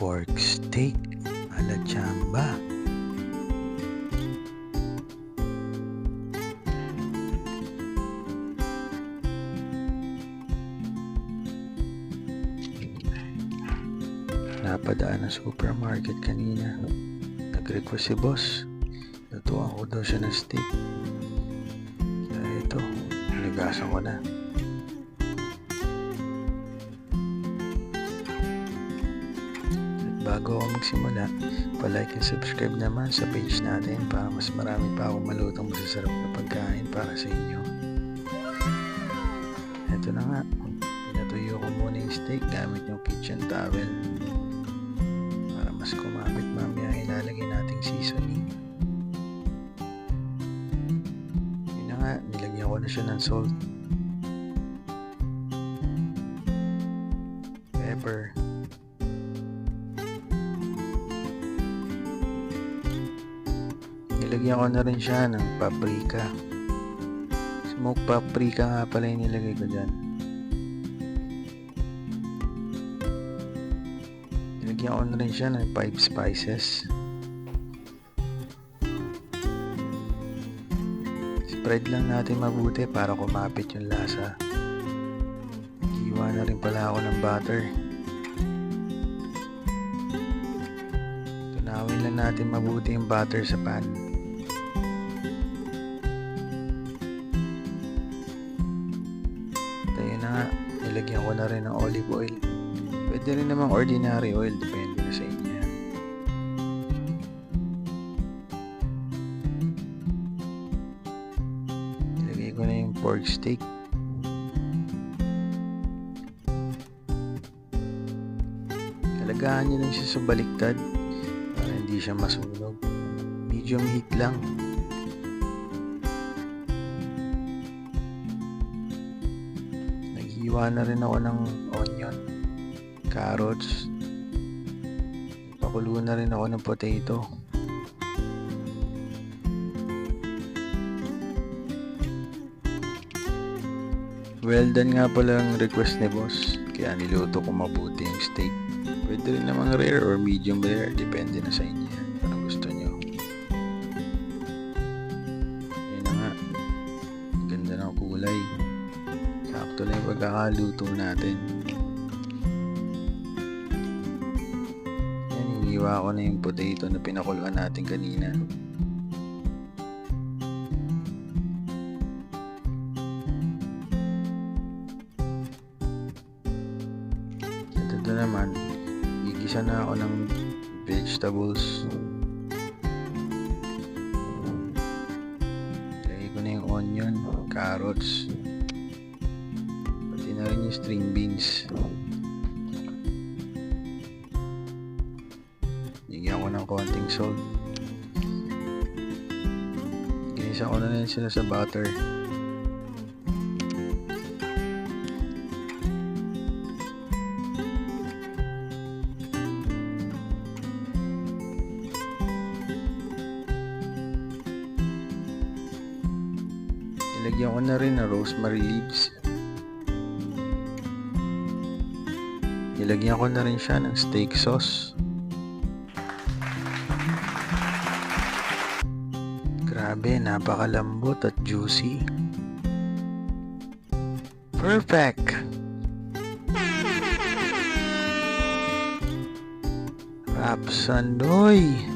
pork steak ala chamba. Napadaan ng supermarket kanina. Nag-request si boss. Natuwa ko daw siya ng steak. Kaya ito, nigasan ko na. Bago ako magsimula, pa-like and subscribe naman sa page natin para mas marami pa akong malutong masasarap na pagkain para sa inyo. Ito na nga, pinatuyo ko muna yung steak gamit yung kitchen towel. Para mas kumapit mamaya ilalagay nating seasoning. Yun na nga, nilagyan ko na siya ng salt, pepper, nilagyan ko na rin siya ng paprika. Smoked paprika nga pala yung nilagay ko dyan. Nilagyan ko na rin siya ng 5 spices. Spread lang natin mabuti para kumapit yung lasa. Hiwa na rin pala ako ng butter. Tunawin lang natin mabuti yung butter sa pan. Nilagyan ko na rin ng olive oil. Pwede rin namang ordinary oil, depende na sa inyo yan. Nilagay ko na yung pork steak. Alagaan nyo lang siya sa baliktad para hindi siya masunog. Medium heat lang. Hiwa na rin ako ng onion, carrots. Pakulo na rin ako ng potato. Well done nga pala ang request ni boss, kaya niluto ko mabuti yung steak. Pwede rin namang rare or medium rare, depende na sa inyo yan, kung anong gusto nyo. Yun na nga, ganda ng kulay. Sakto lang yung pagkakaluto natin. Yan, hiniwa ko na yung potato na pinakuluan natin kanina. Ito naman, gigisa na ako ng vegetables. Lagay ko na yung onion, carrots, na rin yung string beans. Lagyan ko ng konting salt. Ginisa ko na rin sila sa butter. Nilagyan ko na rin ng rosemary leaves. Nilagyan ko na rin siya ng steak sauce. Grabe, napakalambot at juicy. Perfect! Rapsandoy!